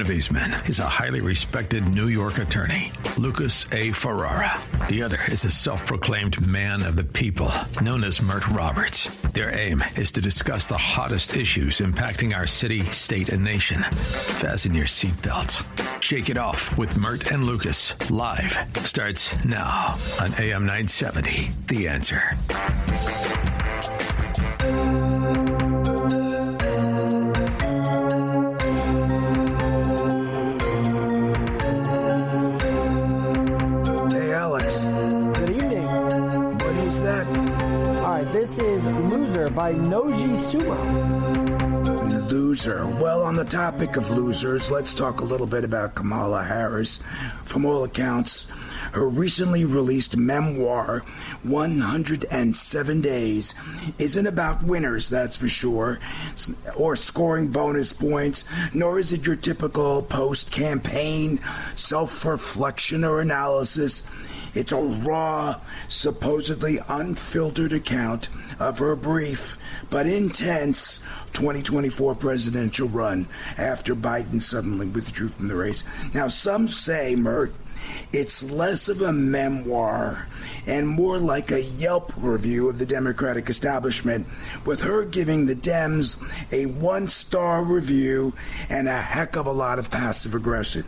of these men is a highly respected New York attorney, Lucas A. Ferrara. The other is a self-proclaimed man of the people, known as Mert Roberts. Their aim is to discuss the hottest issues impacting our city, state, and nation. Fasten your seatbelts. Shake it off with Mert and Lucas. Live starts now on AM 970. The Answer. Hey, Alex. Good evening. What is that? All right, this is Loser by Noji Sumo. Loser. Well, on the topic of losers, let's talk a little bit about Kamala Harris. From all accounts, her recently released memoir, 107 Days, isn't about winners, that's for sure, or scoring bonus points, nor is it your typical post-campaign self-reflection or analysis. It's a raw, supposedly unfiltered account of her brief but intense 2024 presidential run after Biden suddenly withdrew from the race. Now, some say, Mert, it's less of a memoir and more like a Yelp review of the Democratic establishment, with her giving the Dems a 1-star review and a heck of a lot of passive aggression.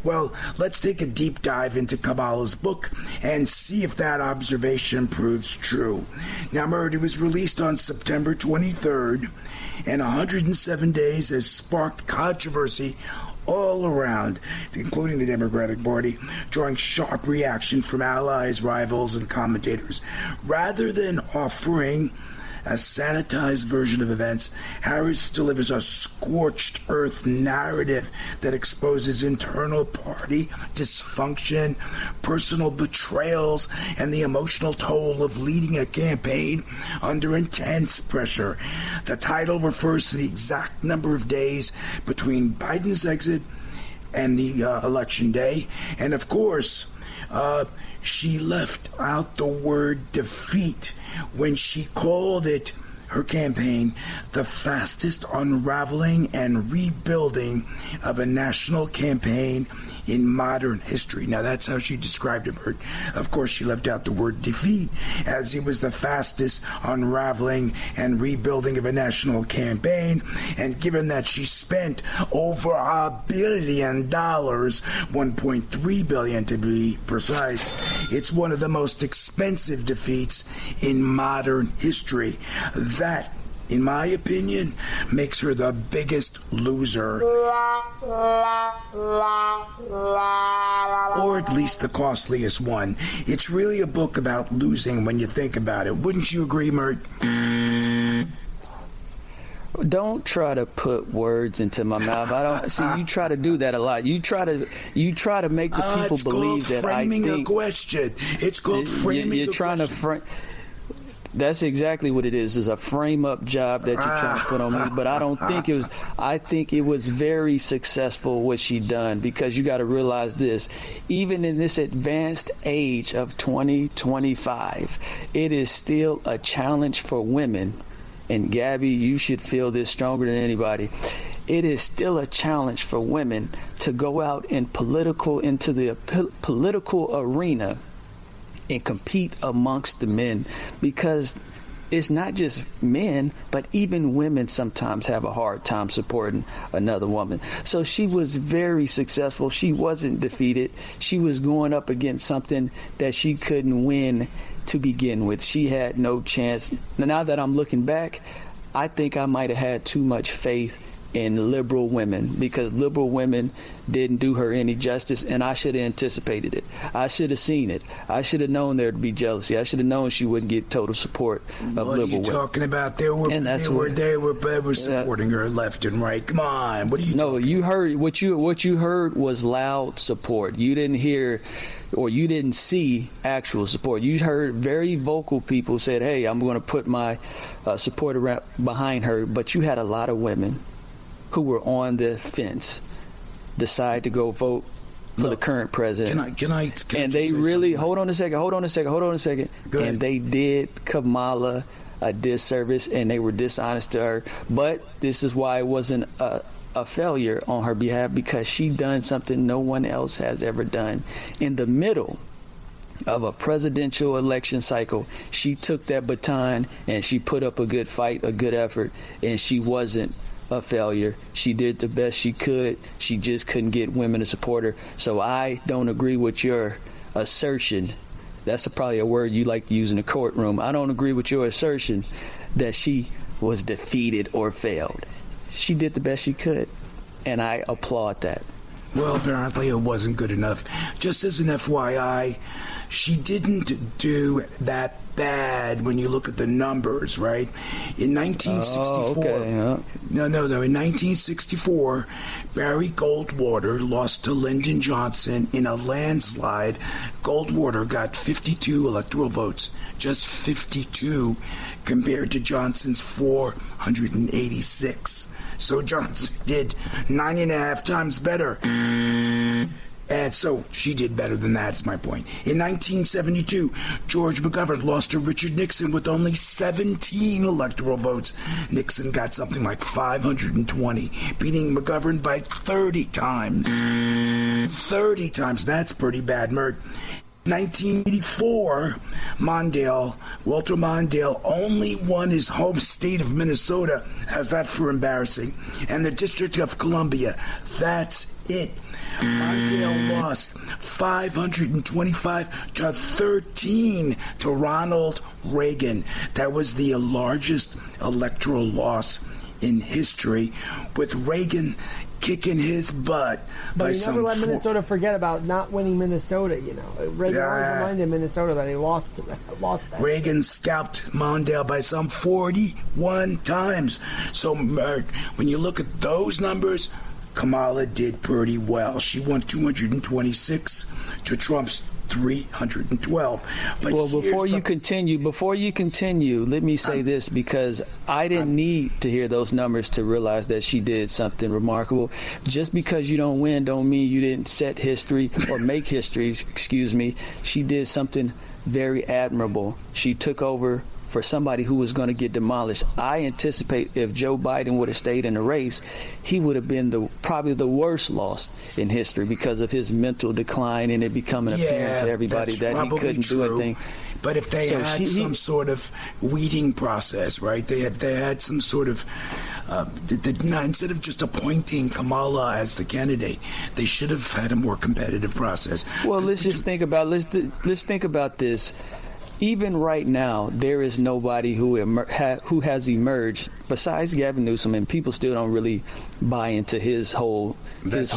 Well, let's take a deep dive into Kamala's book and see if that observation proves true. Now, Mert, it was released on September 23rd, and 107 Days has sparked controversy all around, including the Democratic Party, drawing sharp reaction from allies, rivals, and commentators. Rather than offering a sanitized version of events, Harris delivers a scorched earth narrative that exposes internal party dysfunction, personal betrayals, and the emotional toll of leading a campaign under intense pressure. The title refers to the exact number of days between Biden's exit and the election day. And of course, she left out the word defeat when she called it, her campaign, the fastest unraveling and rebuilding of a national campaign in modern history. Now, that's how she described it. Of course, she left out the word defeat, as it was the fastest unraveling and rebuilding of a national campaign. And given that she spent over $1 billion, $1.3 billion to be precise, it's one of the most expensive defeats in modern history. That, in my opinion, makes her the biggest loser, or at least the costliest one. It's really a book about losing when you think about it. Wouldn't you agree, Mert? Don't try to put words into my mouth. I don't see you try to do that a lot. You try to make the people believe that I think. It's called framing a question. It's called framing. You're trying to frame. That's exactly what it is a frame-up job that you're trying to put on me. But I don't think it was. I think it was very successful what she done, because you got to realize this. Even in this advanced age of 2025, it is still a challenge for women. And Gabby, you should feel this stronger than anybody. It is still a challenge for women to go out into the political arena and compete amongst the men, because it's not just men, but even women sometimes have a hard time supporting another woman. So she was very successful. She wasn't defeated. She was going up against something that she couldn't win to begin with. She had no chance. Now that I'm looking back, I think I might have had too much faith in liberal women, because liberal women didn't do her any justice, and I should have anticipated it. I should have seen it. I should have known there to be jealousy. I should have known she wouldn't get total support of liberal women. What are you talking about? They were supporting her left and right. Come on, what are you? No, you heard what you heard was loud support. You didn't hear, or you didn't see actual support. You heard very vocal people said, "Hey, I'm going to put my support behind her," but you had a lot of women who were on the fence decide to go vote for the current president. Can I and they really hold on a second. And they did Kamala a disservice, and they were dishonest to her. But this is why it wasn't a failure on her behalf because she done something no one else has ever done. In the middle of a presidential election cycle, she took that baton and she put up a good fight, a good effort, and she wasn't a failure. She did the best she could. She just couldn't get women to support her. So I don't agree with your assertion. That's probably a word you like to use in the courtroom. I don't agree with your assertion that she was defeated or failed. She did the best she could, and I applaud that. Well, apparently it wasn't good enough. Just as an FYI, she didn't do that bad when you look at the numbers, right? In 1964, No. In 1964, Barry Goldwater lost to Lyndon Johnson in a landslide. Goldwater got 52 electoral votes, just 52, compared to Johnson's 486. So Johnson did 9.5 times better. And so she did better than that, is my point. In 1972, George McGovern lost to Richard Nixon with only 17 electoral votes. Nixon got something like 520, beating McGovern by 30 times. 30 times, that's pretty bad, Mert. 1984, Walter Mondale only won his home state of Minnesota. How's that for embarrassing? And the District of Columbia. That's it. Mondale lost 525 to 13 to Ronald Reagan. That was the largest electoral loss in history, with Reagan kicking his butt. But he never let Minnesota forget about not winning Minnesota, you know. Reagan always reminded Minnesota that he lost that. Reagan scalped Mondale by some 41 times. So when you look at those numbers, Kamala did pretty well. She won 226 to Trump's 312. But well, before you continue, let me say this, because I didn't need to hear those numbers to realize that she did something remarkable. Just because you don't win don't mean you didn't set history or make history, excuse me. She did something very admirable. She took over for somebody who was going to get demolished. I anticipate if Joe Biden would have stayed in the race, he would have been probably the worst loss in history because of his mental decline and it becoming apparent to everybody that he couldn't do anything. But if they had some sort of weeding process, right? They had some sort of instead of just appointing Kamala as the candidate, they should have had a more competitive process. Well, let's think about this. Even right now, there is nobody who has emerged besides Gavin Newsom, and people still don't really buy into his whole. That's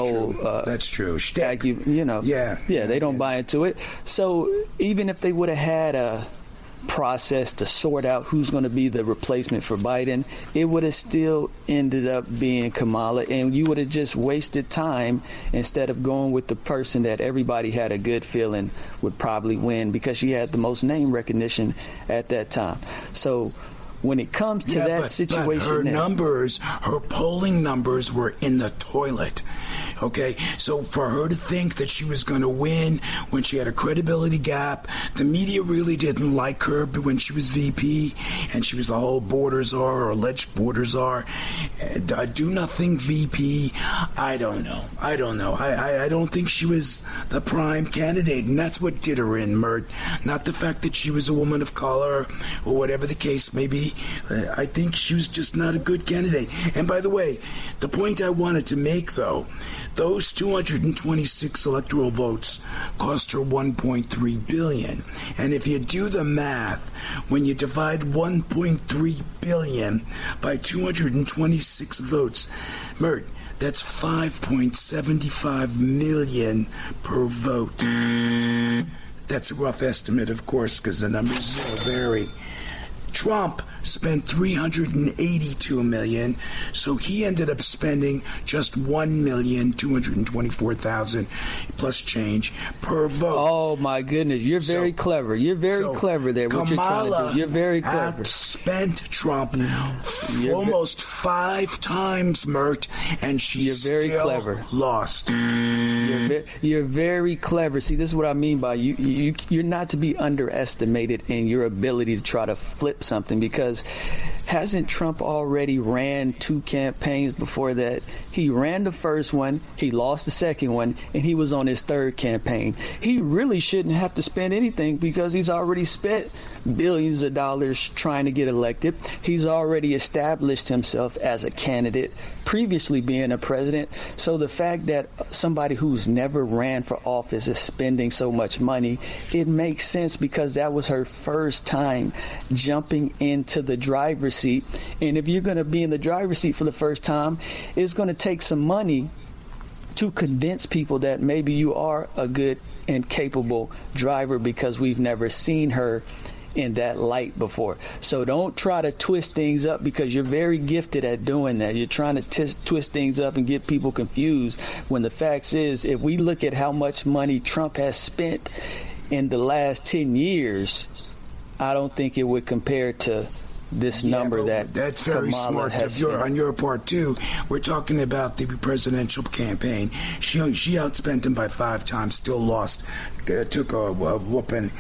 true. Shtick. They don't buy into it. So even if they would have had a process to sort out who's going to be the replacement for Biden, it would have still ended up being Kamala, and you would have just wasted time instead of going with the person that everybody had a good feeling would probably win because she had the most name recognition at that time. So when it comes to that situation, her polling numbers were in the toilet. Okay, so for her to think that she was going to win when she had a credibility gap, the media really didn't like her when she was VP, and she was the whole border czar or alleged border czar. Do nothing VP. I don't know. I don't think she was the prime candidate, and that's what did her in, Mert. Not the fact that she was a woman of color or whatever the case may be. I think she was just not a good candidate. And by the way, the point I wanted to make, though, those 226 electoral votes cost her $1.3 billion. And if you do the math, when you divide $1.3 billion by 226 votes, Mert, that's $5.75 million per vote. That's a rough estimate, of course, because the numbers vary. Trump spent $382 million, so he ended up spending just $1,224,000 plus change per vote. Oh my goodness, you're very clever. You're very clever there. What Kamala you're trying to do, you're very clever. Spent Trump almost 5 times, Mert, and she lost. You're very clever. See, this is what I mean by you're not to be underestimated in your ability to try to flip something, because because hasn't Trump already ran 2 campaigns before that? He ran the first one, he lost the second one, and he was on his 3rd campaign. He really shouldn't have to spend anything because he's already spent billions of dollars trying to get elected. He's already established himself as a candidate, previously being a president. So the fact that somebody who's never ran for office is spending so much money, it makes sense because that was her first time jumping into the driver's seat. And if you're going to be in the driver's seat for the first time, it's going to take some money to convince people that maybe you are a good and capable driver, because we've never seen her in that light before. So don't try to twist things up, because you're very gifted at doing that. You're trying to twist things up and get people confused, when the fact is, if we look at how much money Trump has spent in the last 10 years, I don't think it would compare to this number that that's very Kamala smart on your part too. We're talking about the presidential campaign. She outspent him by 5 times, still lost, took a whooping,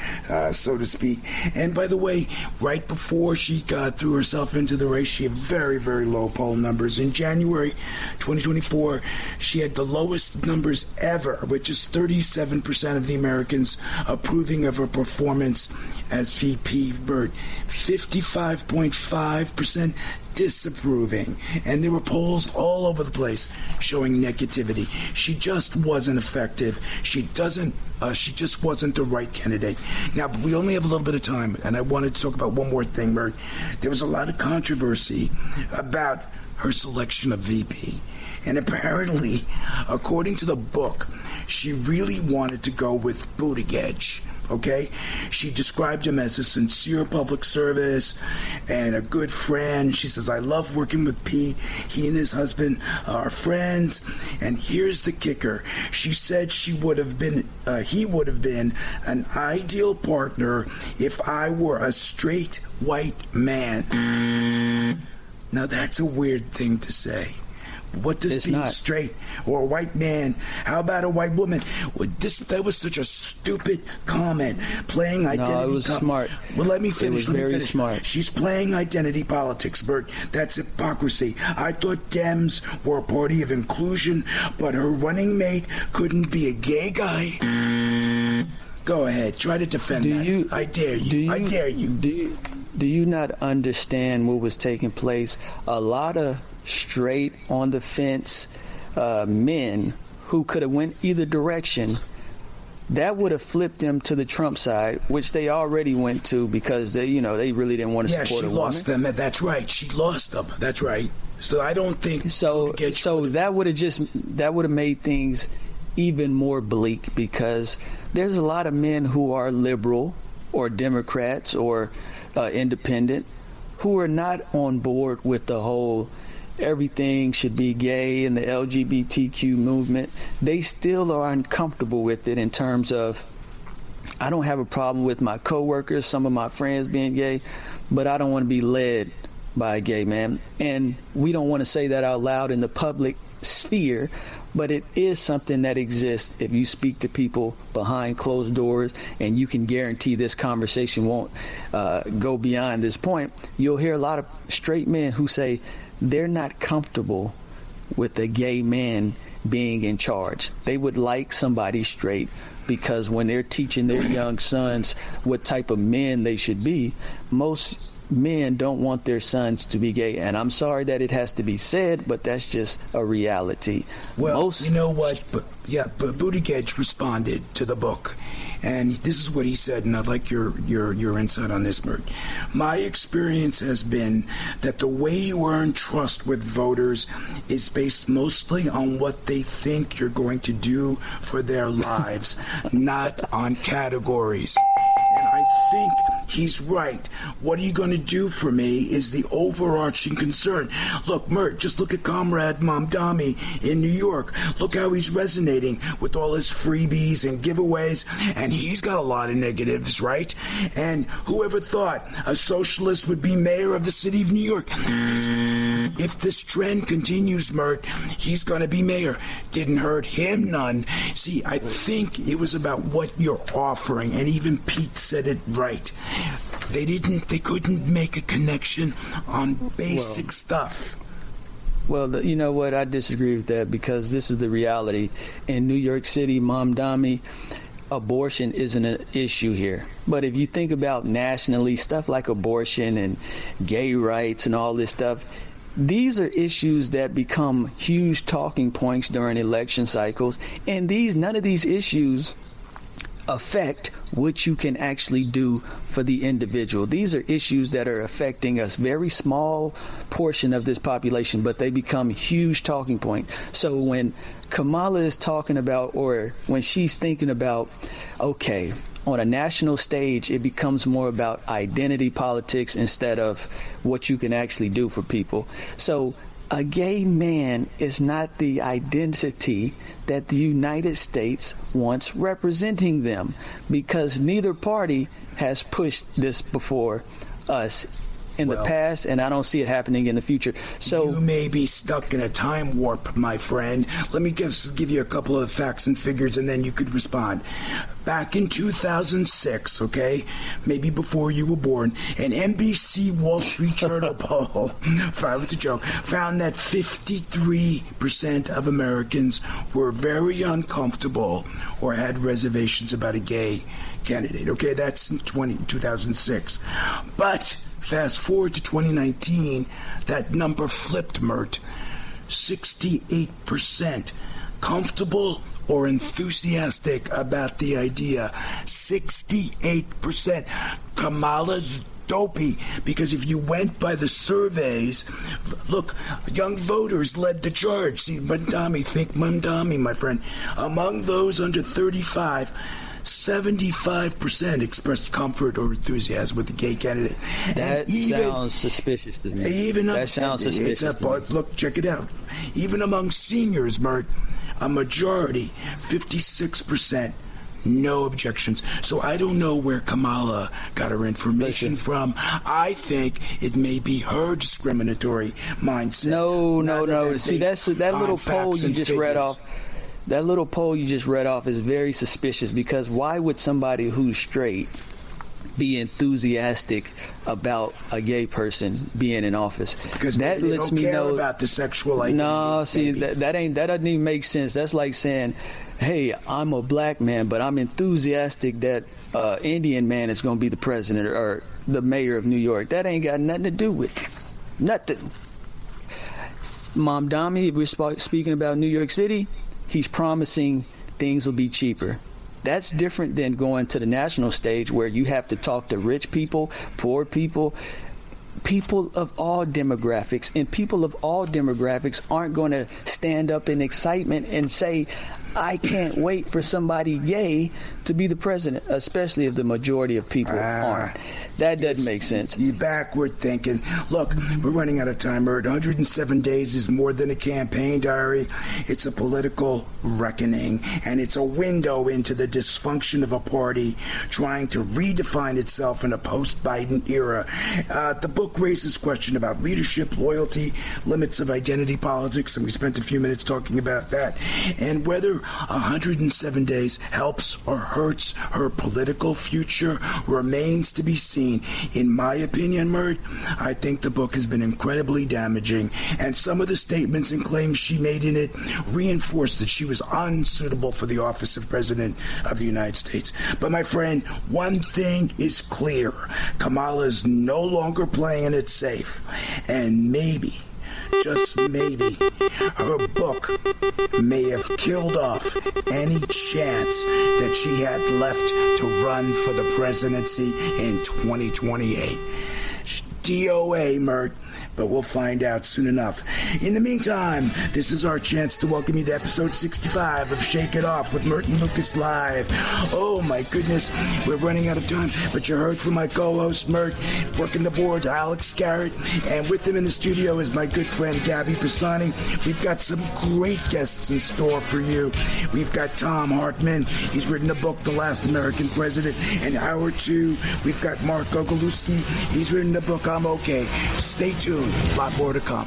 so to speak. And by the way, right before she threw herself into the race, she had very, very low poll numbers. In January 2024, she had the lowest numbers ever, which is 37% of the Americans approving of her performance as VP. Bert, 55.5% disapproving, and there were polls all over the place showing negativity. She just wasn't effective. She just wasn't the right candidate. Now, we only have a little bit of time, and I wanted to talk about one more thing, Bert. There was a lot of controversy about her selection of VP, and apparently, according to the book, she really wanted to go with Buttigieg. Okay? She described him as a sincere public service and a good friend. She says, I love working with Pete. He and his husband are friends. And here's the kicker. She said he would have been an ideal partner if I were a straight white man. Now, that's a weird thing to say. What does being straight or a white man? How about a white woman? That was such a stupid comment. Playing identity. No, it was smart. Well, let me finish. It was very smart. She's playing identity politics, Bert. That's hypocrisy. I thought Dems were a party of inclusion, but her running mate couldn't be a gay guy. Go ahead. Try to defend that. I dare you. I dare you. Do you not understand what was taking place? A lot of straight on the fence men who could have went either direction, that would have flipped them to the Trump side, which they already went to because they really didn't want to support a woman. Yeah, she lost them. That's right. She lost them. That's right. So I don't think so. That would have made things even more bleak, because there's a lot of men who are liberal or Democrats or independent who are not on board with the whole everything should be gay and the LGBTQ movement. They still are uncomfortable with it in terms of, I don't have a problem with my coworkers, some of my friends being gay, but I don't want to be led by a gay man. And we don't want to say that out loud in the public sphere, but it is something that exists if you speak to people behind closed doors, and you can guarantee this conversation won't go beyond this point. You'll hear a lot of straight men who say they're not comfortable with a gay man being in charge. They would like somebody straight, because when they're teaching their young sons what type of men they should be, most men don't want their sons to be gay. And I'm sorry that it has to be said, but that's just a reality. Well, you know what? But Buttigieg responded to the book, and this is what he said, and I'd like your insight on this, Bert. My experience has been that the way you earn trust with voters is based mostly on what they think you're going to do for their lives, not on categories. And I think he's right. What are you going to do for me is the overarching concern. Look, Mert, just look at Comrade Mamdani in New York. Look how he's resonating with all his freebies and giveaways, and he's got a lot of negatives, right? And whoever thought a socialist would be mayor of the city of New York? If this trend continues, Mert, he's going to be mayor. Didn't hurt him none. See, I think it was about what you're offering, and even Pete said it right. They couldn't make a connection on basic stuff. Well, you know what? I disagree with that, because this is the reality. In New York City, Mamdani, abortion isn't an issue here. But if you think about nationally, stuff like abortion and gay rights and all this stuff, these are issues that become huge talking points during election cycles. And none of these issues affect what you can actually do for the individual. These are issues that are affecting a very small portion of this population, but they become huge talking points. So when Kamala is talking about, or when she's thinking about, okay, on a national stage, it becomes more about identity politics instead of what you can actually do for people. So a gay man is not the identity that the United States wants representing them, because neither party has pushed this before us in the past, and I don't see it happening in the future. So you may be stuck in a time warp, my friend. Let me give you a couple of facts and figures, and then you could respond. Back in 2006, okay, maybe before you were born, an NBC Wall Street Journal poll, if I was a joke, found that 53% of Americans were very uncomfortable or had reservations about a gay candidate. Okay, that's in 2006. But fast forward to 2019, that number flipped, Mert. 68% comfortable or enthusiastic about the idea. 68%. Kamala's dopey, because if you went by the surveys, look, young voters led the charge. See, Mamdani, my friend. Among those under 35, 75% expressed comfort or enthusiasm with the gay candidate. That sounds suspicious to me. That sounds suspicious to me. Look, check it out. Even among seniors, Mert, a majority, 56%, no objections. So I don't know where Kamala got her information from. I think it may be her discriminatory mindset. No. See, that little poll you just read off. That little poll you just read off is very suspicious, because why would somebody who's straight be enthusiastic about a gay person being in office? Because that lets me know about the sexual identity. No, see, that doesn't even make sense. That's like saying, hey, I'm a black man, but I'm enthusiastic that Indian man is going to be the president or the mayor of New York. That ain't got nothing to do with it. Nothing. Mamdani, if we're speaking about New York City, he's promising things will be cheaper. That's different than going to the national stage, where you have to talk to rich people, poor people, people of all demographics. And people of all demographics aren't going to stand up in excitement and say, I can't wait for somebody gay to be the president, especially if the majority of people aren't. That doesn't make sense. You're backward thinking. Look, we're running out of time. 107 days is more than a campaign diary. It's a political reckoning, and it's a window into the dysfunction of a party trying to redefine itself in a post-Biden era. The book raises question about leadership, loyalty, limits of identity politics, and we spent a few minutes talking about that, and whether 107 days helps or hurts her political future remains to be seen. In my opinion, Mert, I think the book has been incredibly damaging, and some of the statements and claims she made in it reinforced that she was unsuitable for the office of President of the United States. But my friend, one thing is clear. Kamala is no longer playing it safe, and maybe, just maybe, her book may have killed off any chance that she had left to run for the presidency in 2028. DOA, Mert. But we'll find out soon enough. In the meantime, this is our chance to welcome you to episode 65 of Shake It Off with Mert and Lucas Live. Oh my goodness, we're running out of time, but you heard from my co-host Mert, working the board, Alex Garrett, and with him in the studio is my good friend Gabby Pisani. We've got some great guests in store for you. We've got Thom Hartmann. He's written a book, The Last American President. In hour 2, we've got Mark Ogoluski. He's written the book, I'm Okay. Stay tuned. A lot more to come.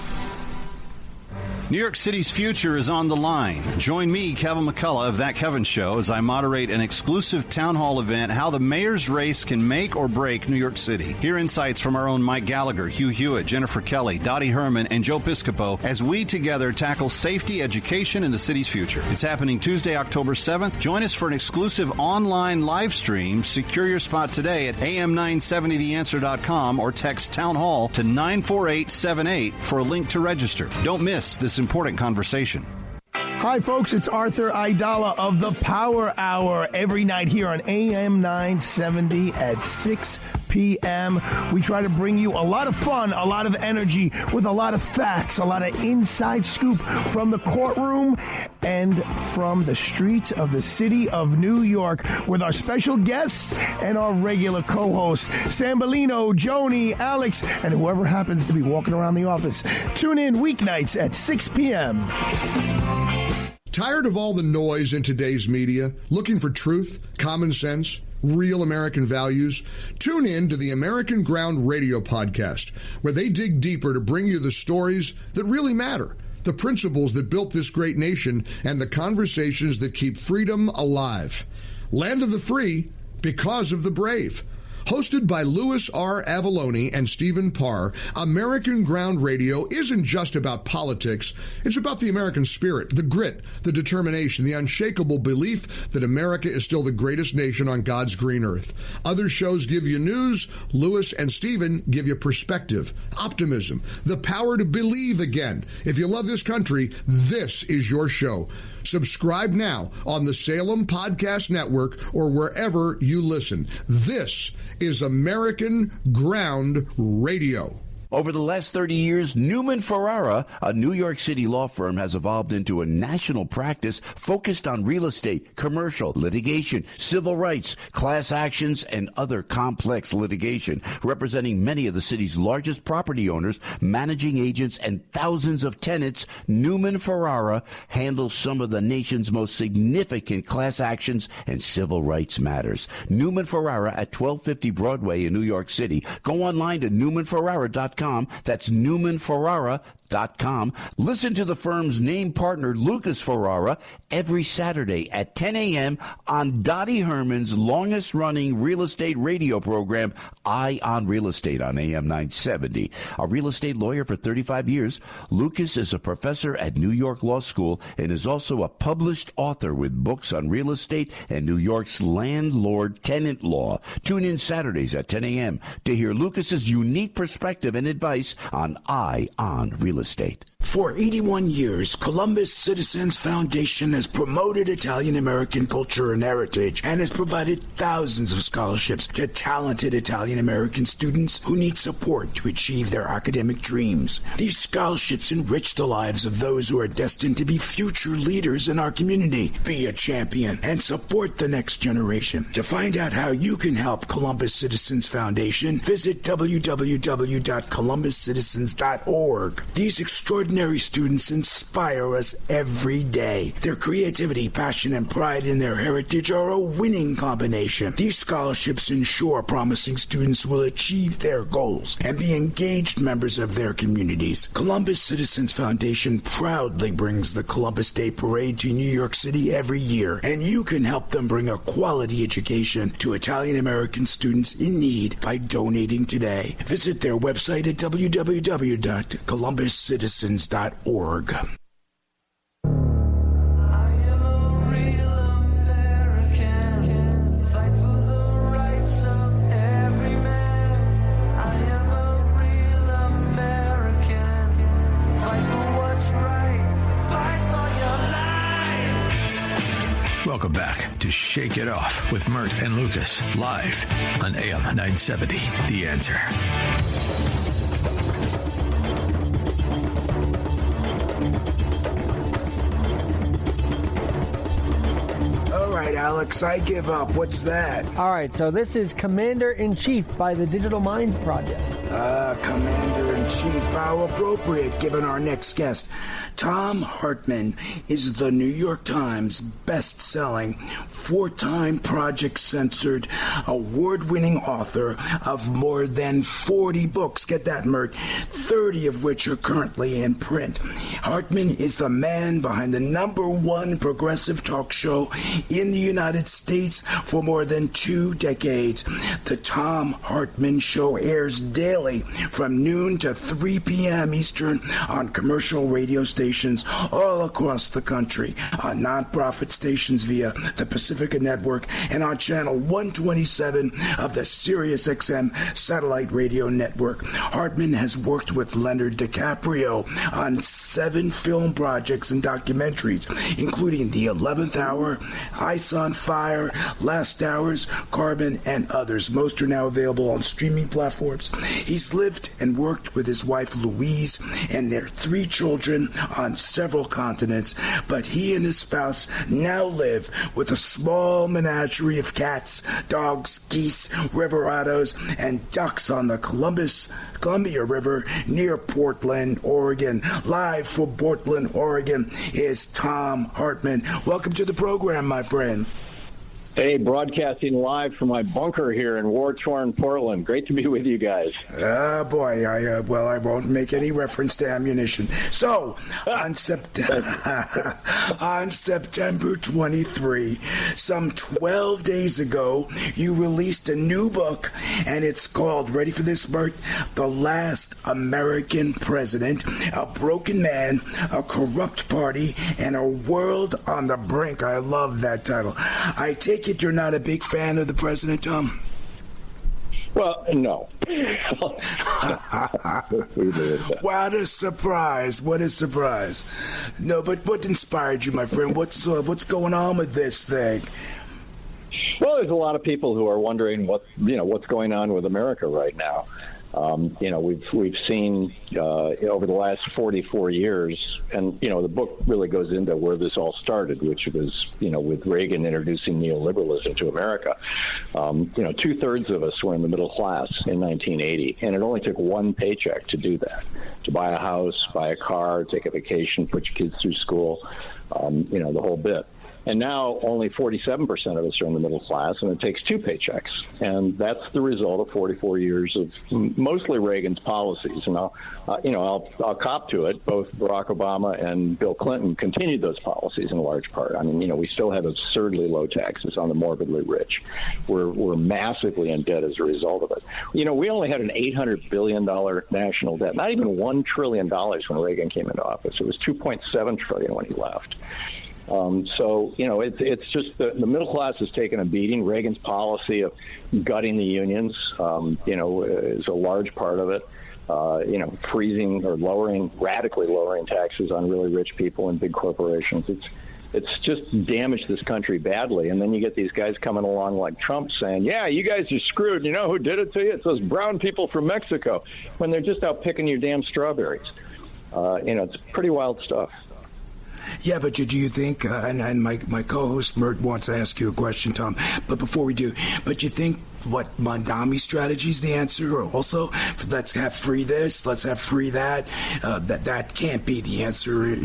New York City's future is on the line. Join me, Kevin McCullough of That Kevin Show, as I moderate an exclusive town hall event, How the Mayor's Race Can Make or Break New York City. Hear insights from our own Mike Gallagher, Hugh Hewitt, Jennifer Kelly, Dottie Herman, and Joe Piscopo as we together tackle safety, education, and the city's future. It's happening Tuesday, October 7th. Join us for an exclusive online live stream. Secure your spot today at am970theanswer.com or text Town Hall to 94878 for a link to register. Don't miss this important conversation. Hi, folks. It's Arthur Aidala of the Power Hour every night here on AM 970 at 6 p.m. We try to bring you a lot of fun, a lot of energy, with a lot of facts, a lot of inside scoop from the courtroom and from the streets of the city of New York with our special guests and our regular co-hosts, Sambolino, Joni, Alex, and whoever happens to be walking around the office. Tune in weeknights at 6 p.m. Tired of all the noise in today's media? Looking for truth, common sense, real American values? Tune in to the American Ground Radio podcast, where they dig deeper to bring you the stories that really matter, the principles that built this great nation, and the conversations that keep freedom alive. Land of the free, because of the brave. Hosted by Louis R. Avalone and Stephen Parr, American Ground Radio isn't just about politics. It's about the American spirit, the grit, the determination, the unshakable belief that America is still the greatest nation on God's green earth. Other shows give you news. Louis and Stephen give you perspective, optimism, the power to believe again. If you love this country, this is your show. Subscribe now on the Salem Podcast Network or wherever you listen. This is American Ground Radio. Over the last 30 years, Newman Ferrara, a New York City law firm, has evolved into a national practice focused on real estate, commercial, litigation, civil rights, class actions, and other complex litigation, representing many of the city's largest property owners, managing agents, and thousands of tenants. Newman Ferrara handles some of the nation's most significant class actions and civil rights matters. Newman Ferrara at 1250 Broadway in New York City. Go online to newmanferrara.com. That's newmanferrara.com. Listen to the firm's name partner, Lucas Ferrara, every Saturday at 10 a.m. on Dottie Herman's longest-running real estate radio program, Eye on Real Estate, on AM 970. A real estate lawyer for 35 years, Lucas is a professor at New York Law School and is also a published author with books on real estate and New York's landlord-tenant law. Tune in Saturdays at 10 a.m. to hear Lucas's unique perspective and advice on Eye on Real Estate. For 81 years, Columbus Citizens Foundation has promoted Italian-American culture and heritage and has provided thousands of scholarships to talented Italian-American students who need support to achieve their academic dreams. These scholarships enrich the lives of those who are destined to be future leaders in our community. Be a champion and support the next generation. To find out how you can help Columbus Citizens Foundation, visit www.columbuscitizens.org. These extraordinary students inspire us every day. Their creativity, passion, and pride in their heritage are a winning combination. These scholarships ensure promising students will achieve their goals and be engaged members of their communities. Columbus Citizens Foundation proudly brings the Columbus Day Parade to New York City every year, and you can help them bring a quality education to Italian-American students in need by donating today. Visit their website at www.columbuscitizens.org. Welcome back to Shake It Off with Mert and Lucas, live on AM 970, The Answer. All right, Alex, I give up. What's that? All right, so this is Commander-in-Chief by the Digital Mind Project. Commander-in-Chief, how appropriate given our next guest. Thom Hartmann is the New York Times best-selling, 4-time project-censored, award-winning author of more than 40 books. Get that, Mert. 30 of which are currently in print. Hartmann is the man behind the #1 progressive talk show in the United States for more than 2 decades. The Thom Hartmann Show airs daily from noon to 3 p.m. Eastern on commercial radio stations all across the country, on nonprofit stations via the Pacifica Network, and on channel 127 of the SiriusXM satellite radio network. Hartmann has worked with Leonardo DiCaprio on 7 film projects and documentaries, including The 11th Hour, Ice on Fire, Last Hours, Carbon, and others. Most are now available on streaming platforms. He's lived and worked with his wife Louise and their 3 children on several continents, but he and his spouse now live with a small menagerie of cats, dogs, geese, river otters, and ducks on the Columbia River near Portland, Oregon. Live from Portland, Oregon is Thom Hartmann. Welcome to the program, my friend. Hey, broadcasting live from my bunker here in war-torn Portland. Great to be with you guys. Boy, I won't make any reference to ammunition. So, on September 23, some 12 days ago, you released a new book, and it's called, ready for this, Bert? The Last American President, a Broken Man, a Corrupt Party, and a World on the Brink. I love that title. I take it you're not a big fan of the president, Thom? Well, no. What a surprise. What a surprise. No, but what inspired you, my friend? What's going on with this thing? Well, there's a lot of people who are wondering what's going on with America right now. We've seen over the last 44 years, and the book really goes into where this all started, which was with Reagan introducing neoliberalism to America. 2/3 of us were in the middle class in 1980, and it only took one paycheck to do that, to buy a house, buy a car, take a vacation, put your kids through school, the whole bit. And now only 47% of us are in the middle class, and it takes 2 paychecks. And that's the result of 44 years of mostly Reagan's policies. And I'll cop to it. Both Barack Obama and Bill Clinton continued those policies in large part. I mean, we still have absurdly low taxes on the morbidly rich. We're massively in debt as a result of it. We only had an $800 billion national debt, not even $1 trillion when Reagan came into office. It was $2.7 trillion when he left. It's just the middle class has taken a beating. Reagan's policy of gutting the unions, is a large part of it. Freezing or radically lowering taxes on really rich people and big corporations. It's just damaged this country badly. And then you get these guys coming along like Trump saying, yeah, you guys are screwed. You know who did it to you? It's those brown people from Mexico, when they're just out picking your damn strawberries. It's pretty wild stuff. Yeah, but do you think, and my co-host Mert wants to ask you a question, Thom, but before we do, but you think what Mondami's strategy is the answer also? Let's have free this, let's have free that. That can't be the answer.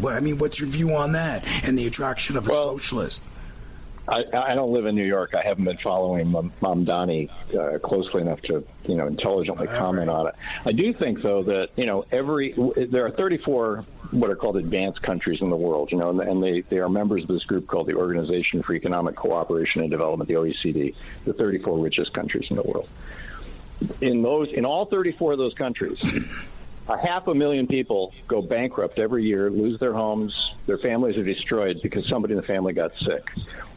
I mean, what's your view on that and the attraction of a socialist? I don't live in New York. I haven't been following Mamdani closely enough to, intelligently comment on it. I do think, though, that, there are 34 what are called advanced countries in the world, and they are members of this group called the Organization for Economic Cooperation and Development, the OECD, the 34 richest countries in the world. In all 34 of those countries, 500,000 people go bankrupt every year, lose their homes, their families are destroyed because somebody in the family got sick.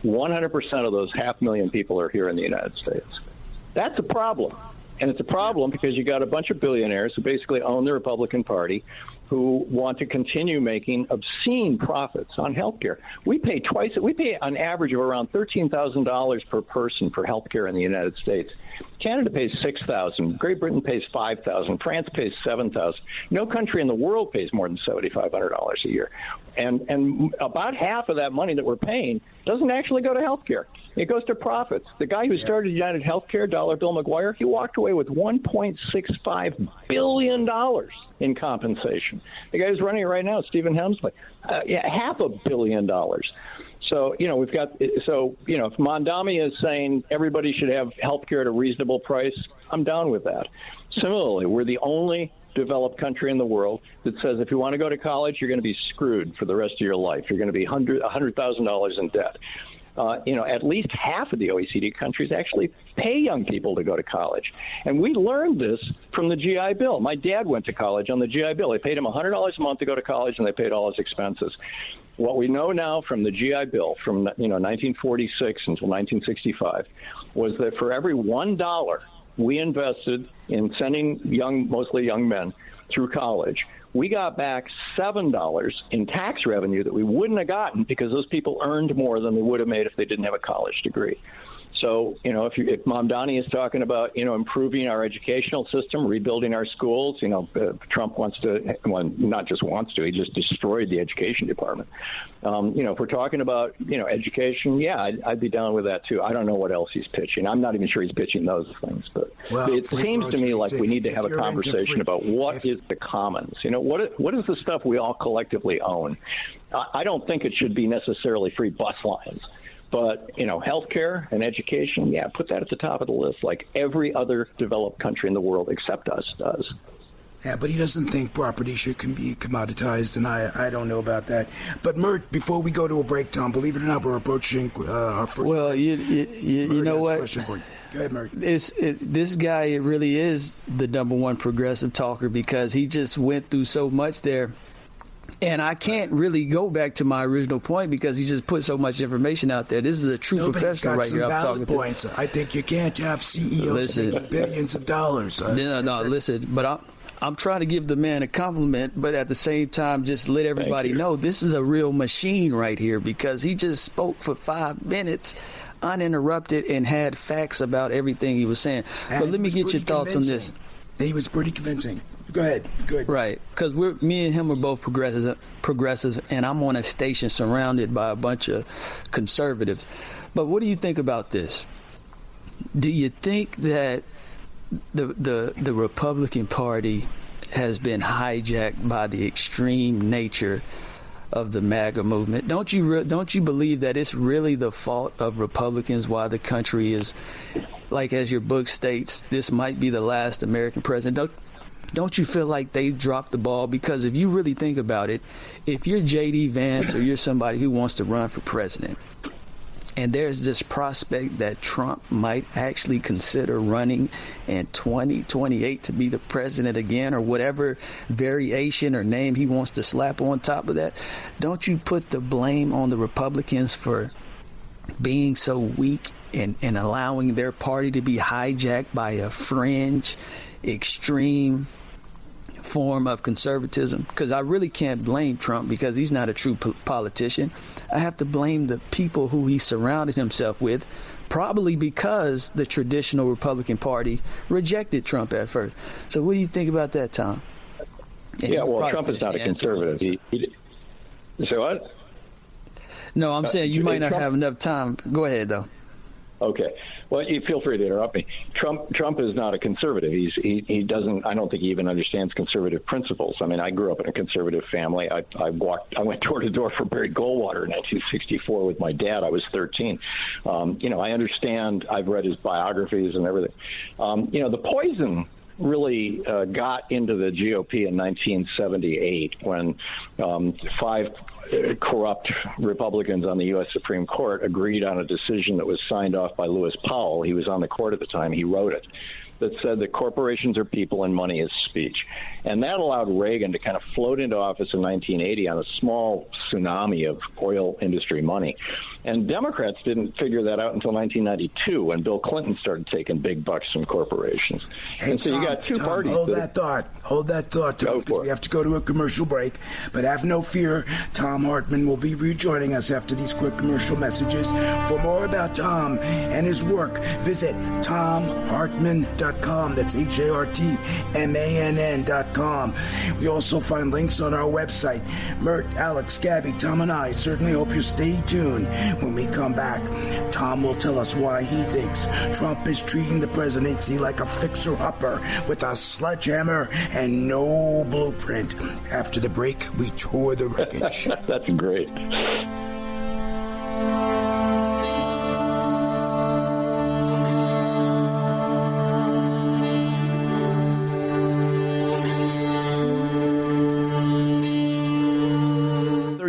100% of those 500,000 people are here in the United States. That's a problem. And it's a problem because you got a bunch of billionaires who basically own the Republican Party who want to continue making obscene profits on healthcare. We pay an average of around $13,000 per person for healthcare in the United States. Canada pays $6,000. Great Britain pays $5,000. France pays $7,000. No country in the world pays more than $7,500 a year. And about half of that money that we're paying doesn't actually go to health care. It goes to profits. The guy who started United Healthcare, Dollar Bill McGuire, he walked away with $1.65 billion in compensation. The guy who's running it right now, Stephen Hemsley, $500 million. So, we've got, if Mondami is saying everybody should have health care at a reasonable price, I'm down with that. Similarly, we're the only developed country in the world that says if you want to go to college, you're going to be screwed for the rest of your life. You're going to be $100,000 in debt. At least half of the OECD countries actually pay young people to go to college. And we learned this from the GI Bill. My dad went to college on the GI Bill. They paid him $100 a month to go to college, and they paid all his expenses. What we know now from the GI Bill from 1946 until 1965 was that for every $1 we invested in sending mostly young men through college, we got back $7 in tax revenue that we wouldn't have gotten because those people earned more than they would have made if they didn't have a college degree. So, if Mamdani is talking about, improving our educational system, rebuilding our schools, Trump wants to, not just wants to, he just destroyed the education department. If we're talking about, education, I'd be down with that too. I don't know what else he's pitching. I'm not even sure he's pitching those things, but it seems to me like we need to have a conversation about what is the commons. What is the stuff we all collectively own? I don't think it should be necessarily free bus lines. But, healthcare and education, put that at the top of the list like every other developed country in the world except us does. Yeah, but he doesn't think property can be commoditized, and I don't know about that. But, Mert, before we go to a break, Tom, believe it or not, we're approaching our first Well, break. you know what? Question for you. Go ahead, Mert. This guy really is the number one progressive talker because he just went through so much there. And I can't really go back to my original point because he just put so much information out there. This is a true professional right here. I'm talking points. I think you can't have CEOs making billions of dollars. Listen, but I'm trying to give the man a compliment, but at the same time, just let everybody know this is a real machine right here because he just spoke for 5 minutes uninterrupted and had facts about everything he was saying. But let me get your thoughts on this. He was pretty convincing. Go ahead. Right, because me and him are both progressives, and I'm on a station surrounded by a bunch of conservatives. But what do you think about this? Do you think that the Republican Party has been hijacked by the extreme nature of the MAGA movement? Don't you believe that it's really the fault of Republicans why the country is, like as your book states, this might be the last American president? Don't you feel like they dropped the ball? Because if you really think about it, if you're J.D. Vance or you're somebody who wants to run for president, and there's this prospect that Trump might actually consider running in 2028 to be the president again, or whatever variation or name he wants to slap on top of that, don't you put the blame on the Republicans for being so weak and allowing their party to be hijacked by a fringe, extreme form of conservatism? Because I really can't blame Trump because he's not a true politician. I have to blame the people who he surrounded himself with, probably because the traditional Republican Party rejected Trump at first. So what do you think about that, Tom? And Trump is not a conservative. He say what? No, I'm saying you might not have enough time. Go ahead, though. Okay. Well, you feel free to interrupt me. Trump is not a conservative. He doesn't. I don't think he even understands conservative principles. I mean, I grew up in a conservative family. I went door to door for Barry Goldwater in 1964 with my dad. I was 13. I understand. I've read his biographies and everything. The poison really got into the GOP in 1978 when 5 corrupt Republicans on the U.S. Supreme Court agreed on a decision that was signed off by Lewis Powell. He was on the court at the time. He wrote it. That said that corporations are people and money is speech. And that allowed Reagan to kind of float into office in 1980 on a small tsunami of oil industry money. And Democrats didn't figure that out until 1992 when Bill Clinton started taking big bucks from corporations. Hey, and so Tom, you got two parties. Hold that thought, Tom, because we have to go to a commercial break. But have no fear, Thom Hartmann will be rejoining us after these quick commercial messages. For more about Tom and his work, visit ThomHartmann.com. That's HARTMANN.com. We also find links on our website. Mert, Alex, Gabby, Tom, and I certainly hope you stay tuned When we come back, Thom will tell us why he thinks Trump is treating the presidency like a fixer-upper with a sledgehammer and no blueprint. After the break, we tour the wreckage. That's great.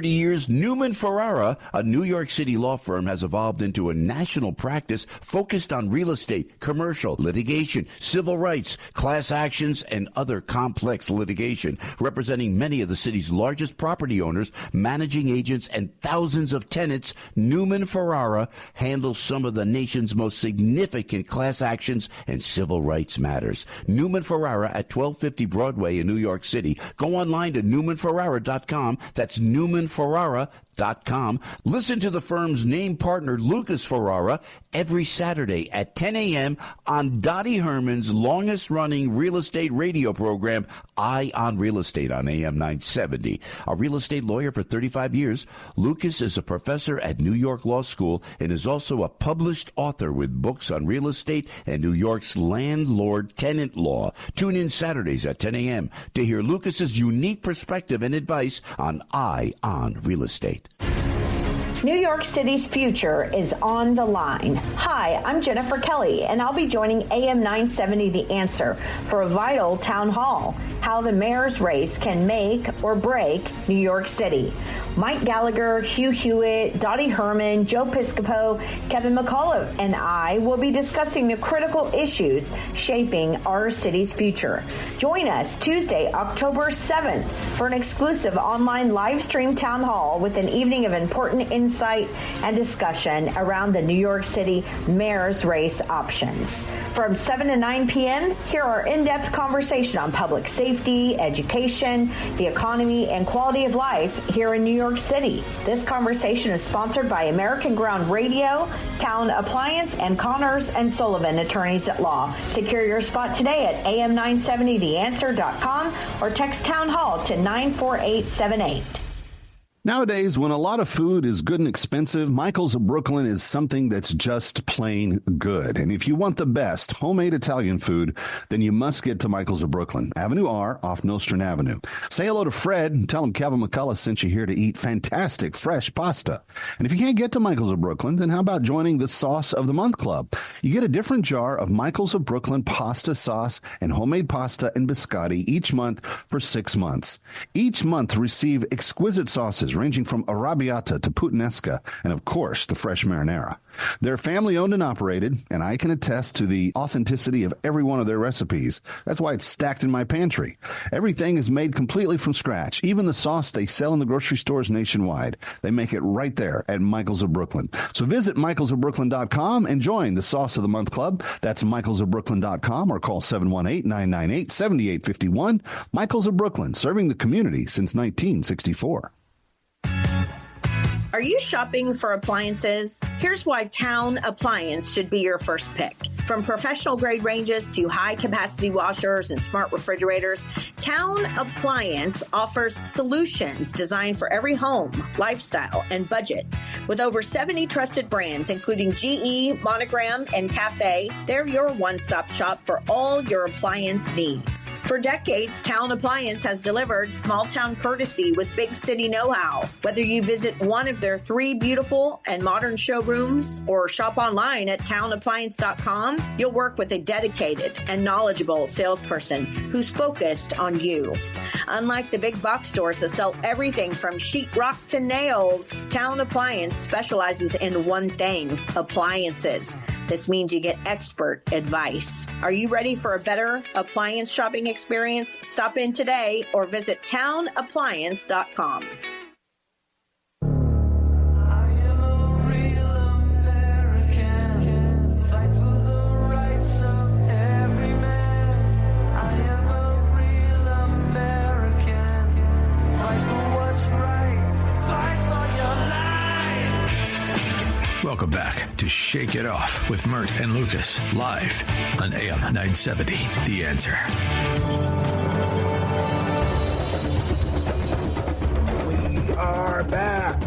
30 years, Newman Ferrara, a New York City law firm, has evolved into a national practice focused on real estate, commercial, litigation, civil rights, class actions, and other complex litigation, representing many of the city's largest property owners, managing agents, and thousands of tenants. Newman Ferrara handles some of the nation's most significant class actions and civil rights matters. Newman Ferrara at 1250 Broadway in New York City. Go online to newmanferrara.com. That's newmanferrara.com. Listen to the firm's name partner, Lucas Ferrara, every Saturday at 10 a.m. on Dottie Herman's longest-running real estate radio program, Eye on Real Estate on AM 970. A real estate lawyer for 35 years, Lucas is a professor at New York Law School and is also a published author with books on real estate and New York's landlord-tenant law. Tune in Saturdays at 10 a.m. to hear Lucas's unique perspective and advice on Eye on Real Estate. New York City's future is on the line. Hi, I'm Jennifer Kelly, and I'll be joining AM 970 The Answer for a vital town hall, how the mayor's race can make or break New York City. Mike Gallagher, Hugh Hewitt, Dottie Herman, Joe Piscopo, Kevin McAuliffe, and I will be discussing the critical issues shaping our city's future. Join us Tuesday, October 7th for an exclusive online live stream town hall with an evening of important insight and discussion around the New York City mayor's race options. From 7 to 9 p.m., hear our in-depth conversation on public safety, education, the economy, and quality of life here in New York City. This conversation is sponsored by American Ground Radio, Town Appliance, and Connors and Sullivan Attorneys at Law. Secure your spot today at am970theanswer.com or text Town Hall to 94878. Nowadays, when a lot of food is good and expensive, Michael's of Brooklyn is something that's just plain good. And if you want the best homemade Italian food, then you must get to Michael's of Brooklyn, Avenue R off Nostrand Avenue. Say hello to Fred and tell him Kevin McCullough sent you here to eat fantastic fresh pasta. And if you can't get to Michael's of Brooklyn, then how about joining the Sauce of the Month Club? You get a different jar of Michael's of Brooklyn pasta sauce and homemade pasta and biscotti each month for 6 months. Each month receive exquisite sauces ranging from arrabbiata to puttanesca, and of course, the fresh marinara. They're family-owned and operated, and I can attest to the authenticity of every one of their recipes. That's why it's stacked in my pantry. Everything is made completely from scratch. Even the sauce they sell in the grocery stores nationwide. They make it right there at Michael's of Brooklyn. So visit michaelsofbrooklyn.com and join the Sauce of the Month Club. That's michaelsofbrooklyn.com or call 718-998-7851. Michael's of Brooklyn, serving the community since 1964. Are you shopping for appliances? Here's why Town Appliance should be your first pick. From professional grade ranges to high capacity washers and smart refrigerators, Town Appliance offers solutions designed for every home, lifestyle, and budget. With over 70 trusted brands, including GE, Monogram, and Cafe, they're your one-stop shop for all your appliance needs. For decades, Town Appliance has delivered small town courtesy with big city know-how. Whether you visit one of their 3 beautiful and modern showrooms or shop online at townappliance.com, you'll work with a dedicated and knowledgeable salesperson who's focused on you. Unlike the big box stores that sell everything from sheetrock to nails, Town Appliance specializes in one thing: appliances. This means you get expert advice. Are you ready for a better appliance shopping experience? Stop in today or visit townappliance.com. Welcome back to Shake It Off with Mert and Lucas, live on AM 970, The Answer. We are back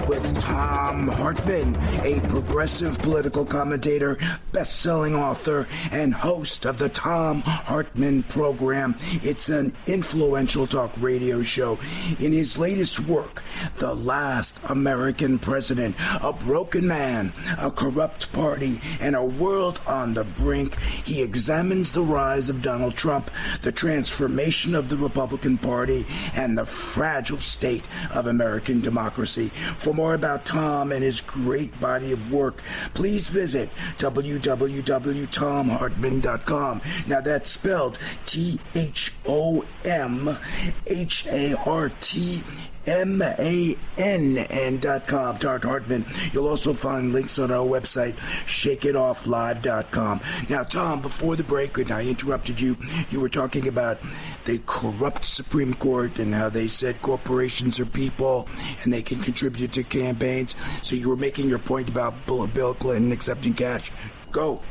with Thom Hartmann, a progressive political commentator, best-selling author, and host of the Thom Hartmann program. It's an influential talk radio show. In his latest work, The Last American President, a broken man, a corrupt party, and a world on the brink, he examines the rise of Donald Trump, the transformation of the Republican Party, and the fragile state of American democracy. For more about Thom and his great body of work, please visit www.thomhartmann.com. Now that's spelled THOMHARTMANN.com. Thom Hartmann. You'll also find links on our website, shakeitofflive.com. Now, Thom, before the break, and I interrupted you, you were talking about the corrupt Supreme Court and how they said corporations are people and they can contribute to campaigns. So you were making your point about Bill Clinton accepting cash. Go.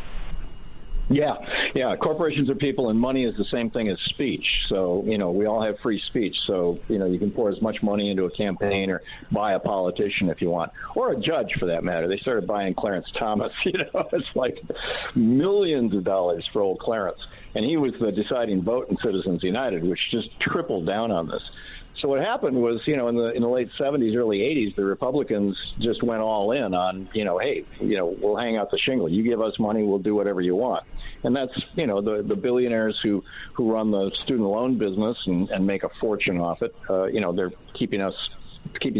Yeah. Corporations are people, and money is the same thing as speech. So, we all have free speech. So, you can pour as much money into a campaign or buy a politician if you want, or a judge for that matter. They started buying Clarence Thomas. It's like millions of dollars for old Clarence. And he was the deciding vote in Citizens United, which just tripled down on this. So what happened was, in the late 70s, early 80s, the Republicans just went all in on, hey, we'll hang out the shingle. You give us money, we'll do whatever you want. And that's, the billionaires who run the student loan business and make a fortune off it. They're keeping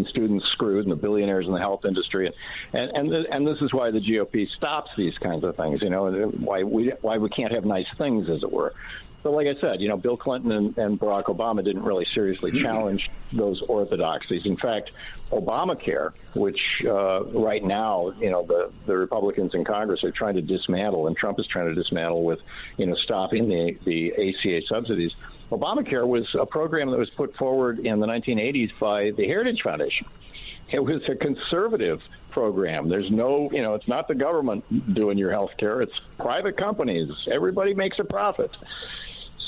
students screwed, and the billionaires in the health industry. And this is why the GOP stops these kinds of things, why we can't have nice things, as it were. But like I said, Bill Clinton and Barack Obama didn't really seriously challenge those orthodoxies. In fact, Obamacare, which right now, the Republicans in Congress are trying to dismantle, and Trump is trying to dismantle with, stopping the ACA subsidies. Obamacare was a program that was put forward in the 1980s by the Heritage Foundation. It was a conservative program. There's no, it's not the government doing your health care. It's private companies. Everybody makes a profit.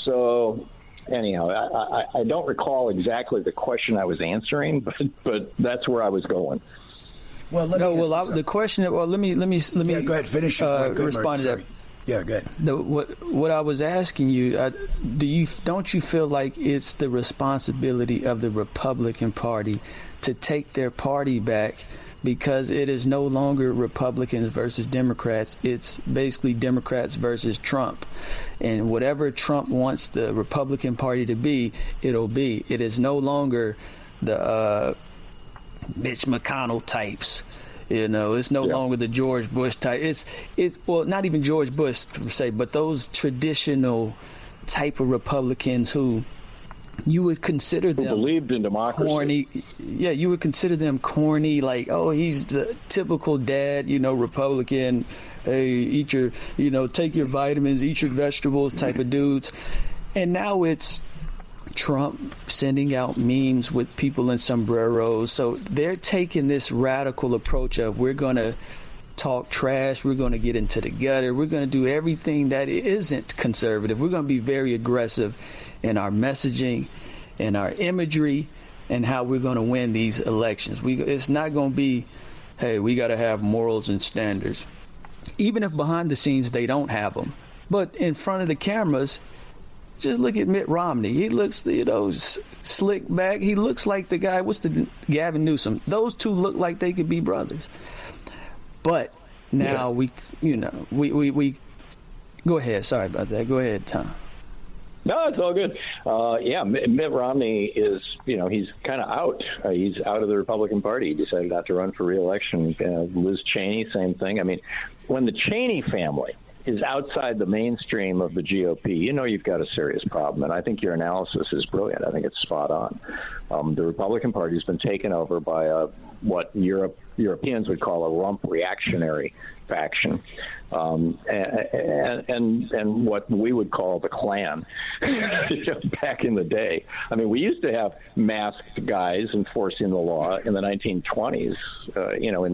So, anyhow, I don't recall exactly the question I was answering, but that's where I was going. Well, the question. Well, let me. Yeah, go ahead. Finish. Respond to that. Yeah, good. What I was asking you, don't you feel like it's the responsibility of the Republican Party to take their party back, because it is no longer Republicans versus Democrats. It's basically Democrats versus Trump. And whatever Trump wants the Republican Party to be, it'll be. It is no longer the Mitch McConnell types. It's no longer the George Bush type. It's well, not even George Bush per se, but those traditional type of Republicans who you would consider them believed in democracy. Corny. Yeah, you would consider them corny, like, oh, he's the typical dad, Republican. Hey, eat your, take your vitamins, eat your vegetables type of dudes. And now it's Trump sending out memes with people in sombreros. So they're taking this radical approach of, we're going to talk trash, we're going to get into the gutter, we're going to do everything that isn't conservative. We're going to be very aggressive in our messaging and our imagery and how we're going to win these elections. It's not going to be, hey, we got to have morals and standards. Even if behind the scenes they don't have them. But in front of the cameras, just look at Mitt Romney. He looks, slick back. He looks like the guy, Gavin Newsom. Those two look like they could be brothers. But now we go ahead. Sorry about that. Go ahead, Tom. No, it's all good. Mitt Romney is, he's kind of out. He's out of the Republican Party. He decided not to run for re-election. Liz Cheney, same thing. I mean, when the Cheney family is outside the mainstream of the GOP, you've got a serious problem. And I think your analysis is brilliant. I think it's spot on. The Republican Party has been taken over by what Europeans would call a rump reactionary faction, and what we would call the Klan back in the day. I mean, we used to have masked guys enforcing the law in the 1920s,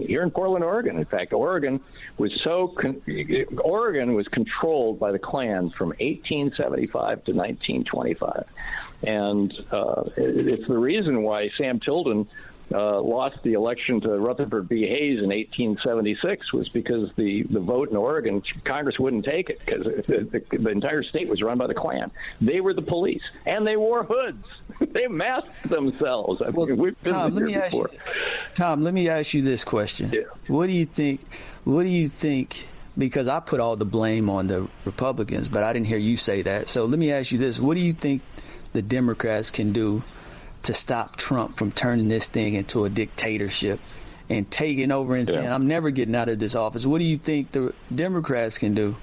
here in Portland, Oregon. In fact, Oregon was controlled by the Klan from 1875 to 1925. And it's the reason why Sam Tilden lost the election to Rutherford B. Hayes in 1876 was because the vote in Oregon, Congress wouldn't take it because the entire state was run by the Klan. They were the police, and they wore hoods. They masked themselves. Well, Tom, let me ask you this question. Yeah. What do you think? Because I put all the blame on the Republicans, but I didn't hear you say that. So let me ask you this. What do you think the Democrats can do to stop Trump from turning this thing into a dictatorship and taking over and saying, I'm never getting out of this office? What do you think the Democrats can do?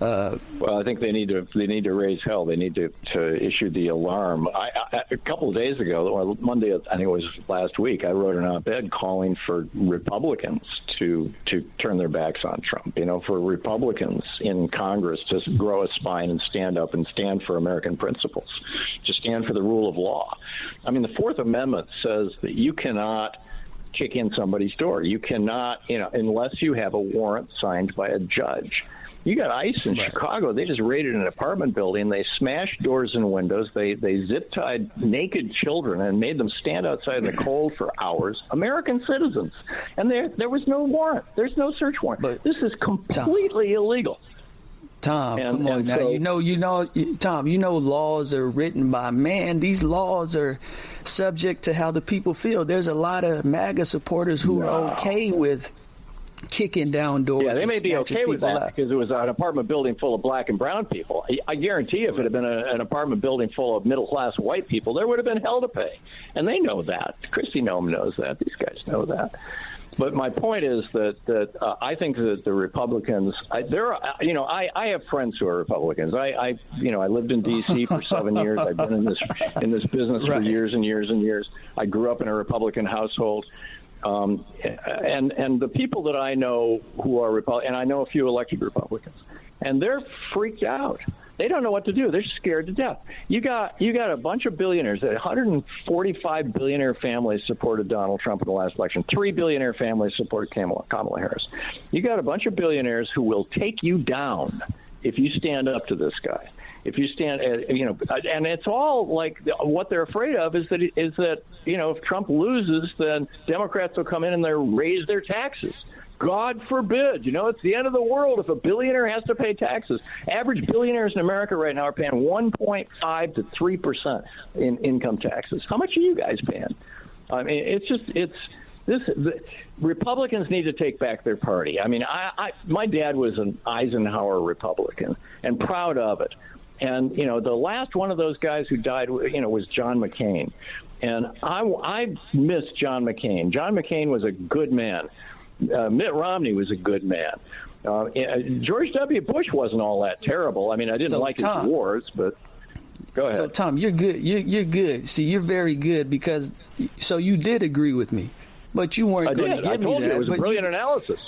Well, I think they need to raise hell. They need to issue the alarm. A couple of days ago, or Monday, I think it was last week, I wrote an op-ed calling for Republicans to turn their backs on Trump. For Republicans in Congress to grow a spine and stand up and stand for American principles, to stand for the rule of law. I mean, the Fourth Amendment says that you cannot kick in somebody's door. You cannot, unless you have a warrant signed by a judge. You got ICE in Chicago. They just raided an apartment building. They smashed doors and windows. They zip-tied naked children and made them stand outside in the cold for hours. American citizens. And there was no warrant. There's no search warrant. But this is completely illegal. Tom, come on now. Tom, laws are written by man. These laws are subject to how the people feel. There's a lot of MAGA supporters who are okay with kicking down doors. Yeah, they may be okay with that because it was an apartment building full of black and brown people. I guarantee if it had been an apartment building full of middle-class white people, there would have been hell to pay. And they know that. Kristi Noem knows that. These guys know that. But my point is that I think that the Republicans, I have friends who are Republicans. I lived in D.C. for 7 years. I've been in this business for years and years and years. I grew up in a Republican household. And the people that I know who are Republicans, and I know a few elected Republicans, and they're freaked out. They don't know what to do. They're scared to death. You got a bunch of billionaires. 145 billionaire families supported Donald Trump in the last election. 3 billionaire families support Kamala Harris. You got a bunch of billionaires who will take you down if you stand up to this guy. If you stand, and it's all like what they're afraid of is that if Trump loses, then Democrats will come in and they'll raise their taxes. God forbid. It's the end of the world if a billionaire has to pay taxes. Average billionaires in America right now are paying 1.5 to 3% in income taxes. How much are you guys paying? I mean, the Republicans need to take back their party. I mean, my dad was an Eisenhower Republican and proud of it. And, the last one of those guys who died, was John McCain. And I miss John McCain. John McCain was a good man. Mitt Romney was a good man. George W. Bush wasn't all that terrible. I mean, I didn't like his wars, but go ahead. So, Tom, you're good. You're good. See, you're very good because you did agree with me, but you weren't going to give me that. I told you it was a brilliant analysis.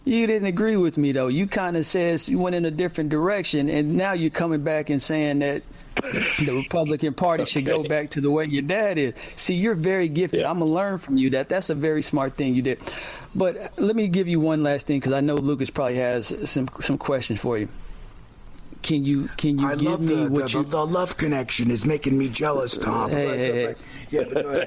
You didn't agree with me, though. You kind of said you went in a different direction, and now you're coming back and saying that the Republican Party should go back to the way your dad is. See, you're very gifted. I'm going to learn from you that. That's a very smart thing you did. But let me give you one last thing because I know Lucas probably has some questions for you. Can you I give love me what the love connection is making me jealous, Tom. Hey.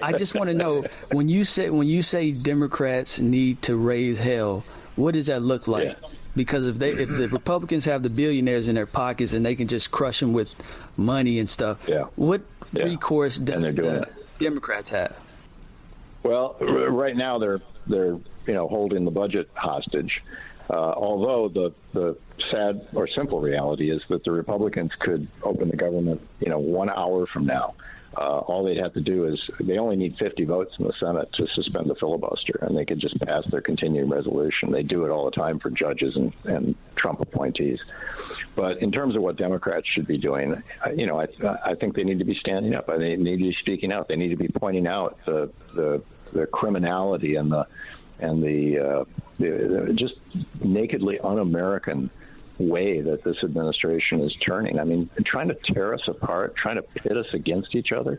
I just want to know when you say Democrats need to raise hell, what does that look like? Yeah. Because if the Republicans have the billionaires in their pockets and they can just crush them with money and stuff, what recourse do the Democrats have? Well, right now they're holding the budget hostage. Although the sad or simple reality is that the Republicans could open the government, 1 hour from now. All they'd have to do is they only need 50 votes in the Senate to suspend the filibuster, and they could just pass their continuing resolution. They do it all the time for judges and Trump appointees. But in terms of what Democrats should be doing, I think they need to be standing up. They need to be speaking out. They need to be pointing out the criminality and the just nakedly un-American way that this administration is turning. I mean, trying to tear us apart, trying to pit us against each other.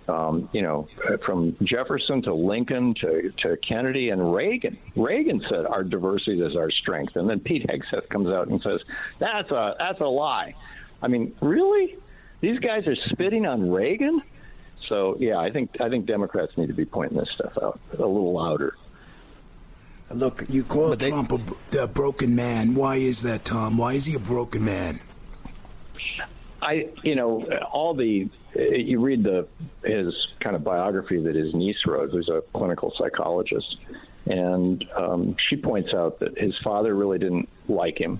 From Jefferson to Lincoln to Kennedy and Reagan. Reagan said our diversity is our strength, and then Pete Hegseth comes out and says that's a lie. I mean, really? These guys are spitting on Reagan? So, yeah, I think Democrats need to be pointing this stuff out a little louder. Look, you call Trump a broken man. Why is that, Tom? Why is he a broken man? You read his kind of biography that his niece wrote, who's a clinical psychologist, and she points out that his father really didn't like him.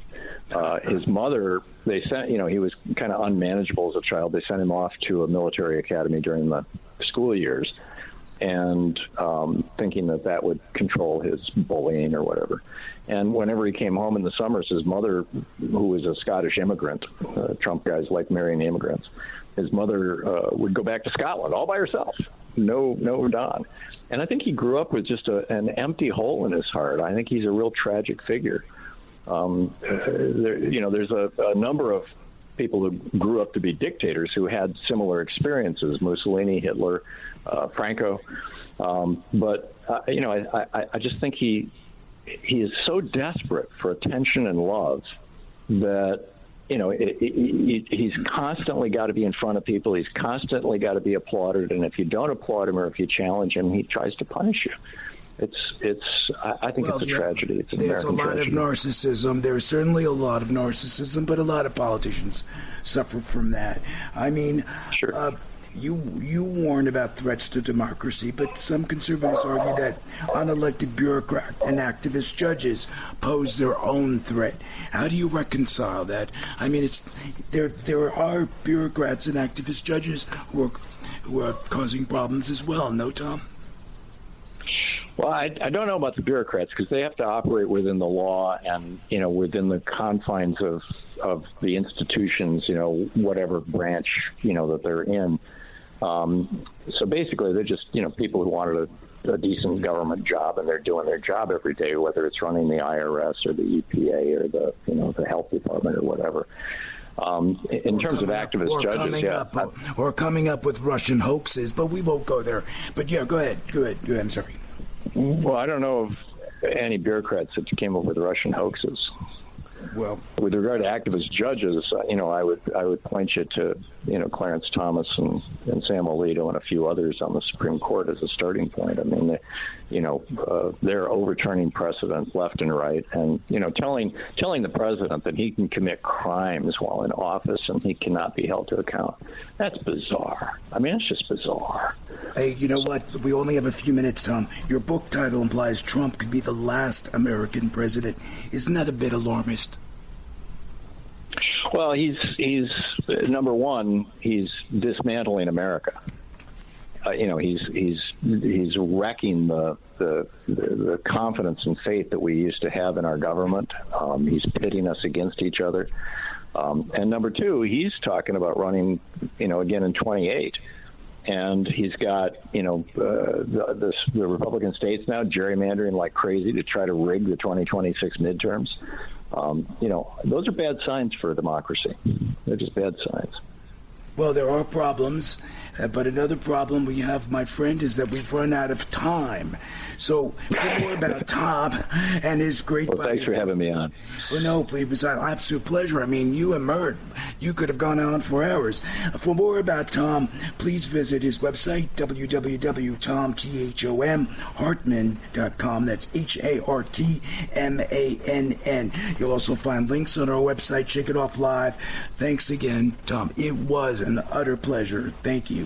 His mother, they sent, he was kind of unmanageable as a child. They sent him off to a military academy during the school years, and thinking that would control his bullying or whatever. And whenever he came home in the summers, his mother, who was a Scottish immigrant, Trump guys like marrying immigrants, his mother would go back to Scotland all by herself. No Don. And I think he grew up with just an empty hole in his heart. I think he's a real tragic figure. There's a number of people who grew up to be dictators who had similar experiences: Mussolini, Hitler, Franco. But I just think he is so desperate for attention and love that he's constantly got to be in front of people. He's constantly got to be applauded, and if you don't applaud him or if you challenge him, he tries to punish you. I think it's a tragedy. It's an There's American a lot tragedy. of narcissism. There's certainly a lot of narcissism, but a lot of politicians suffer from that. I mean, sure. You warn about threats to democracy, but some conservatives argue that unelected bureaucrat and activist judges pose their own threat. How do you reconcile that? I mean, there are bureaucrats and activist judges who are causing problems as well. No, Tom? Well, I don't know about the bureaucrats because they have to operate within the law and, within the confines of the institutions, whatever branch, that they're in. So basically, they're just, people who wanted a decent government job, and they're doing their job every day, whether it's running the IRS or the EPA or the health department or whatever. In terms of activist judges, or coming up with Russian hoaxes, but we won't go there. But yeah, go ahead. I'm sorry. Well, I don't know of any bureaucrats that came up with Russian hoaxes. Well, with regard to activist judges, I would point you to Clarence Thomas and Sam Alito and a few others on the Supreme Court as a starting point. I mean, they're overturning precedent left and right, and telling the president that he can commit crimes while in office and he cannot be held to account. That's bizarre. I mean, it's just bizarre. Hey, you know what? We only have a few minutes, Tom. Your book title implies Trump could be the last American president. Isn't that a bit alarmist? Well, he's number one. He's dismantling America. He's wrecking the confidence and faith that we used to have in our government. He's pitting us against each other. And number two, he's talking about running, again in 28. And he's got, the Republican states now gerrymandering like crazy to try to rig the 2026 midterms. Those are bad signs for a democracy. They're just bad signs. Well, there are problems, but another problem we have, my friend, is that we've run out of time. So, for more about Thom and his great... Well, thanks for having me on. Well, no, please, it's an absolute pleasure. I mean, you and Mert, you could have gone on for hours. For more about Thom, please visit his website, www.Hartmann.com. That's Hartmann. You'll also find links on our website, Shake It Off Live. Thanks again, Thom. It was an utter pleasure. Thank you.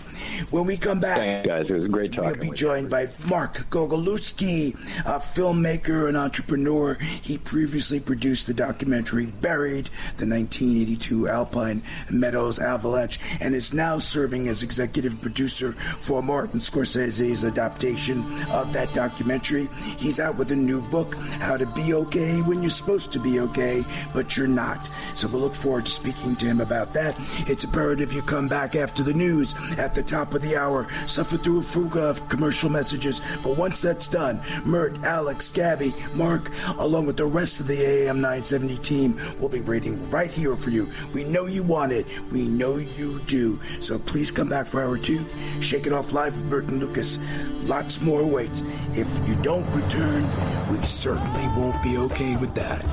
When we come back... Thanks, guys. It was great talking. We'll be joined by Mark Gogolewski, a filmmaker and entrepreneur. He previously produced the documentary Buried, the 1982 Alpine Meadows avalanche, and is now serving as executive producer for Martin Scorsese's adaptation of that documentary. He's out with a new book, How to Be Okay When You're Supposed to Be Okay, But You're Not. So we'll look forward to speaking to him about that. It's imperative you come back after the news at the top of the hour. Suffer through a fuga of commercial messages, but once that's done, Mert, Alex, Gabby, Mark, along with the rest of the AM 970 team will be waiting right here for you. We know you want it. We know you do. So please come back for hour two. Shake It Off Live with Bert and Lucas. Lots more waits. If you don't return, we certainly won't be okay with that.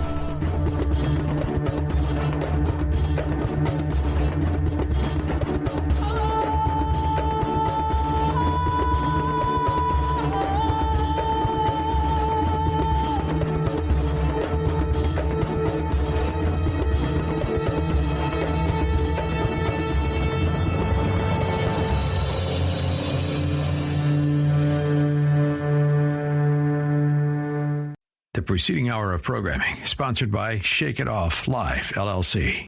preceding hour of programming, sponsored by Shake It Off Live, LLC.